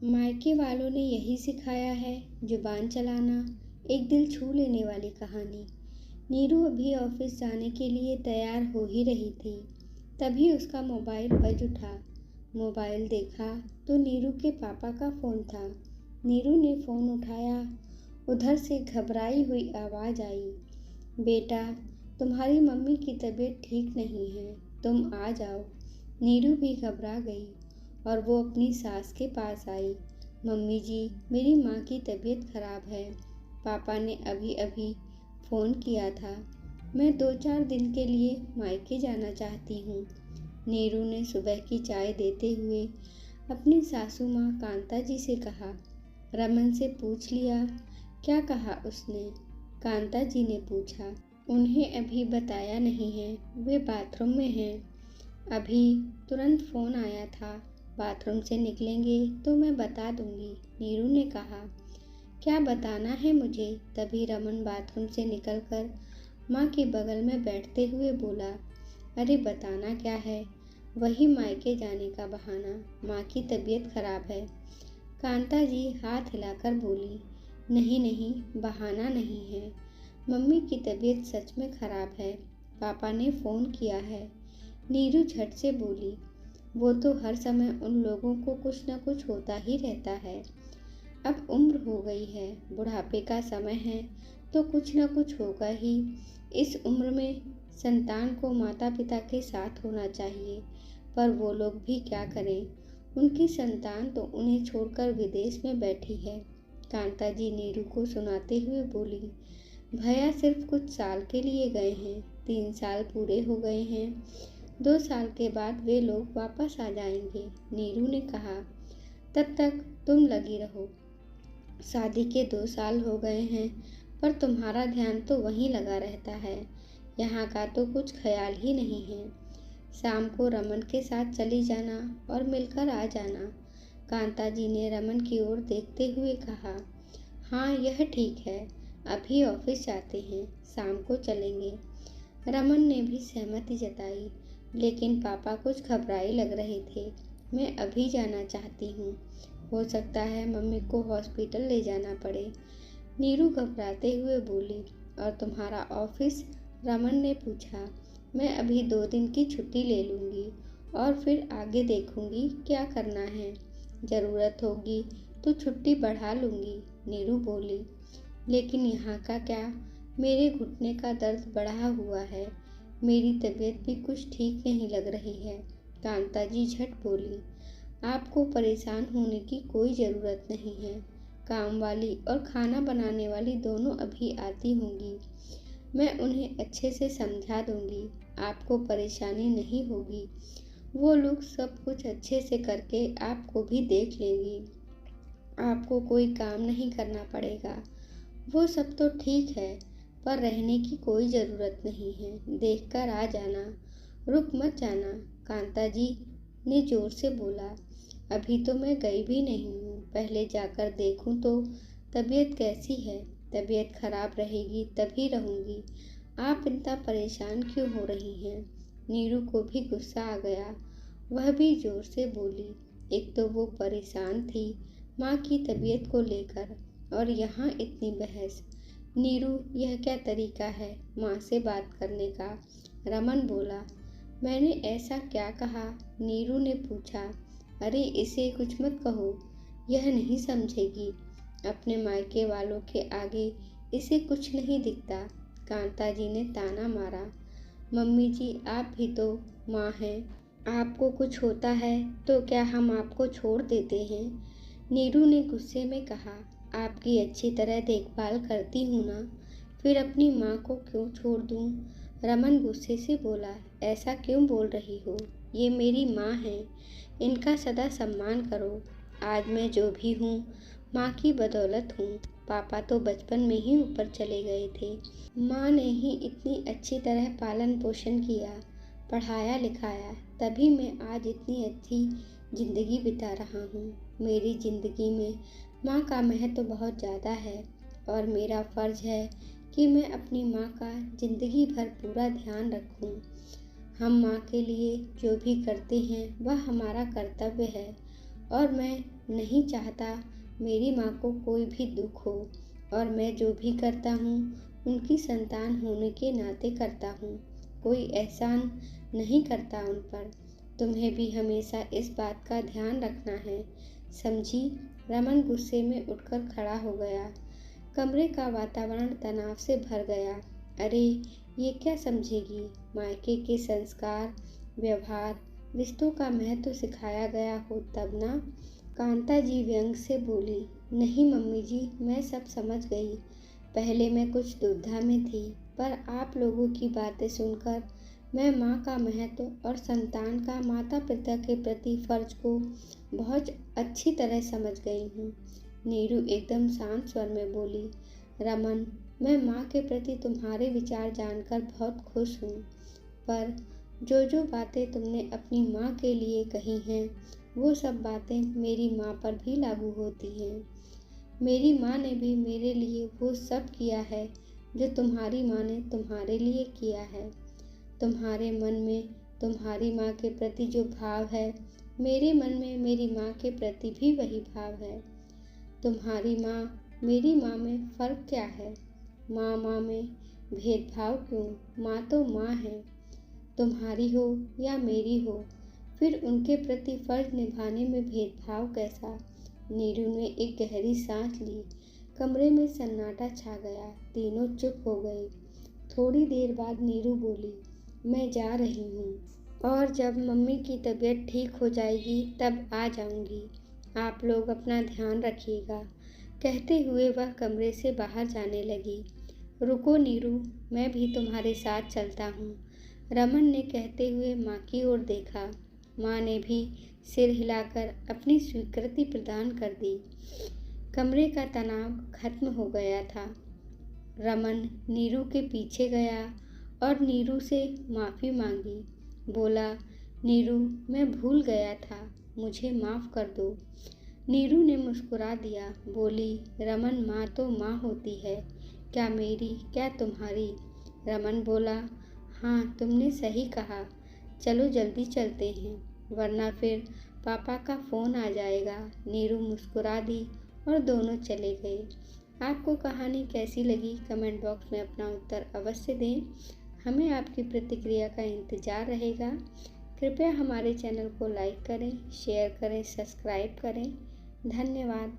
मायके वालों ने यही सिखाया है, जुबान चलाना। एक दिल छू लेने वाली कहानी। नीरू अभी ऑफिस जाने के लिए तैयार हो ही रही थी, तभी उसका मोबाइल बज उठा। मोबाइल देखा तो नीरू के पापा का फ़ोन था। नीरू ने फ़ोन उठाया। उधर से घबराई हुई आवाज़ आई, बेटा, तुम्हारी मम्मी की तबीयत ठीक नहीं है, तुम आ जाओ। नीरू भी घबरा गई और वो अपनी सास के पास आई। मम्मी जी, मेरी माँ की तबीयत खराब है। पापा ने अभी अभी फ़ोन किया था। मैं 2-4 दिन के लिए मायके जाना चाहती हूँ। नीरू ने सुबह की चाय देते हुए अपनी सासू माँ कांता जी से कहा। रमन से पूछ लिया? क्या कहा उसने? कांता जी ने पूछा। उन्हें अभी बताया नहीं है, वे बाथरूम में हैं। अभी तुरंत फ़ोन आया था, बाथरूम से निकलेंगे तो मैं बता दूंगी, नीरू ने कहा। क्या बताना है मुझे? तभी रमन बाथरूम से निकलकर माँ के बगल में बैठते हुए बोला, अरे बताना क्या है, वही मायके जाने का बहाना, माँ की तबीयत खराब है। कांता जी हाथ हिलाकर बोली, नहीं नहीं, बहाना नहीं है, मम्मी की तबीयत सच में खराब है, पापा ने फ़ोन किया है। नीरू झट से बोली, वो तो हर समय उन लोगों को कुछ न कुछ होता ही रहता है। अब उम्र हो गई है, बुढ़ापे का समय है, तो कुछ न कुछ होगा ही। इस उम्र में संतान को माता पिता के साथ होना चाहिए, पर वो लोग भी क्या करें, उनकी संतान तो उन्हें छोड़कर विदेश में बैठी है। कांता जी नीरू को सुनाते हुए बोली, भैया सिर्फ कुछ साल के लिए गए हैं, 3 साल पूरे हो गए हैं, 2 साल के बाद वे लोग वापस आ जाएंगे। नीरू ने कहा, तब तक तुम लगी रहो। शादी के 2 साल हो गए हैं, पर तुम्हारा ध्यान तो वहीं लगा रहता है, यहाँ का तो कुछ ख्याल ही नहीं है। शाम को रमन के साथ चली जाना और मिलकर आ जाना। कांता जी ने रमन की ओर देखते हुए कहा, हाँ यह ठीक है, अभी ऑफिस जाते हैं, शाम को चलेंगे। रमन ने भी सहमति जताई, लेकिन पापा कुछ घबराए लग रहे थे। मैं अभी जाना चाहती हूँ, हो सकता है मम्मी को हॉस्पिटल ले जाना पड़े। नीरू घबराते हुए बोली, और तुम्हारा ऑफिस? रमन ने पूछा। मैं अभी 2 दिन की छुट्टी ले लूँगी और फिर आगे देखूँगी क्या करना है। ज़रूरत होगी तो छुट्टी बढ़ा लूँगी, नीरू बोली। लेकिन यहाँ का क्या, मेरे घुटने का दर्द बढ़ा हुआ है, मेरी तबीयत भी कुछ ठीक नहीं लग रही है। कांता जी झट बोली, आपको परेशान होने की कोई ज़रूरत नहीं है, काम वाली और खाना बनाने वाली दोनों अभी आती होंगी, मैं उन्हें अच्छे से समझा दूंगी, आपको परेशानी नहीं होगी। वो लोग सब कुछ अच्छे से करके आपको भी देख लेंगी, आपको कोई काम नहीं करना पड़ेगा। वो सब तो ठीक है, पर रहने की कोई ज़रूरत नहीं है, देखकर आ जाना, रुक मत जाना, कांता जी ने ज़ोर से बोला। अभी तो मैं गई भी नहीं हूँ, पहले जाकर देखूँ तो तबीयत कैसी है। तबीयत खराब रहेगी तभी रहूँगी, आप इतना परेशान क्यों हो रही हैं? नीरू को भी गुस्सा आ गया, वह भी ज़ोर से बोली। एक तो वो परेशान थी माँ की तबीयत को लेकर, और यहाँ इतनी बहस। नीरू, यह क्या तरीका है माँ से बात करने का? रमन बोला। मैंने ऐसा क्या कहा? नीरू ने पूछा। अरे इसे कुछ मत कहो, यह नहीं समझेगी, अपने मायके वालों के आगे इसे कुछ नहीं दिखता। कांता जी ने ताना मारा। मम्मी जी, आप भी तो माँ हैं, आपको कुछ होता है तो क्या हम आपको छोड़ देते हैं? नीरू ने गुस्से में कहा, आपकी अच्छी तरह देखभाल करती हूँ ना, फिर अपनी माँ को क्यों छोड़ दूँ? रमन गुस्से से बोला, ऐसा क्यों बोल रही हो, ये मेरी माँ है, इनका सदा सम्मान करो। आज मैं जो भी हूँ माँ की बदौलत हूँ, पापा तो बचपन में ही ऊपर चले गए थे, माँ ने ही इतनी अच्छी तरह पालन पोषण किया, पढ़ाया लिखाया, तभी मैं आज इतनी अच्छी ज़िंदगी बिता रहा हूँ। मेरी ज़िंदगी में माँ का महत्व बहुत ज़्यादा है और मेरा फ़र्ज़ है कि मैं अपनी माँ का ज़िंदगी भर पूरा ध्यान रखूँ। हम माँ के लिए जो भी करते हैं वह हमारा कर्तव्य है और मैं नहीं चाहता मेरी माँ को कोई भी दुख हो, और मैं जो भी करता हूँ उनकी संतान होने के नाते करता हूँ। कोई एहसान नहीं करता उन पर। तुम्हें भी हमेशा इस बात का ध्यान रखना है, समझी? रमन गुस्से में उठकर खड़ा हो गया। कमरे का वातावरण तनाव से भर गया। अरे, ये क्या समझेगी? मायके के संस्कार, व्यवहार, रिश्तों का महत्व सिखाया गया हो तब ना। कांता जी व्यंग से बोली। नहीं मम्मी जी, मैं सब समझ गई। पहले मैं कुछ दुविधा में थी, पर आप लोगों की बातें सुनकर मैं माँ का महत्व और संतान का माता पिता के प्रति फर्ज को बहुत अच्छी तरह समझ गई हूँ। नीरू एकदम शांत स्वर में बोली। रमन, मैं माँ के प्रति तुम्हारे विचार जानकर बहुत खुश हूँ, पर जो बातें तुमने अपनी माँ के लिए कही हैं, वो सब बातें मेरी माँ पर भी लागू होती हैं। मेरी माँ ने भी मेरे लिए वो सब किया है जो तुम्हारी माँ ने तुम्हारे लिए किया है। तुम्हारे मन में तुम्हारी माँ के प्रति जो भाव है, मेरे मन में मेरी माँ के प्रति भी वही भाव है। तुम्हारी माँ मेरी माँ में फ़र्क क्या है? माँ में भेदभाव क्यों? माँ तो माँ है, तुम्हारी हो या मेरी हो, फिर उनके प्रति फर्ज निभाने में भेदभाव कैसा? नीरू ने एक गहरी सांस ली। कमरे में सन्नाटा छा गया। तीनों चुप हो गए। थोड़ी देर बाद नीरू बोली, मैं जा रही हूँ, और जब मम्मी की तबीयत ठीक हो जाएगी तब आ जाऊँगी। आप लोग अपना ध्यान रखिएगा। कहते हुए वह कमरे से बाहर जाने लगी। रुको नीरू, मैं भी तुम्हारे साथ चलता हूँ, रमन ने कहते हुए माँ की ओर देखा। माँ ने भी सिर हिलाकर अपनी स्वीकृति प्रदान कर दी। कमरे का तनाव खत्म हो गया था। रमन नीरू के पीछे गया और नीरू से माफ़ी मांगी। बोला, नीरू, मैं भूल गया था, मुझे माफ़ कर दो। नीरू ने मुस्कुरा दिया। बोली, रमन, माँ तो माँ होती है, क्या मेरी, क्या तुम्हारी? रमन बोला, हाँ, तुमने सही कहा। चलो जल्दी चलते हैं, वरना फिर पापा का फ़ोन आ जाएगा। नीरू मुस्कुरा दी और दोनों चले गए। आपको कहानी कैसी लगी कमेंट बॉक्स में अपना उत्तर अवश्य दें। हमें आपकी प्रतिक्रिया का इंतज़ार रहेगा। कृपया हमारे चैनल को लाइक करें, शेयर करें, सब्सक्राइब करें। धन्यवाद।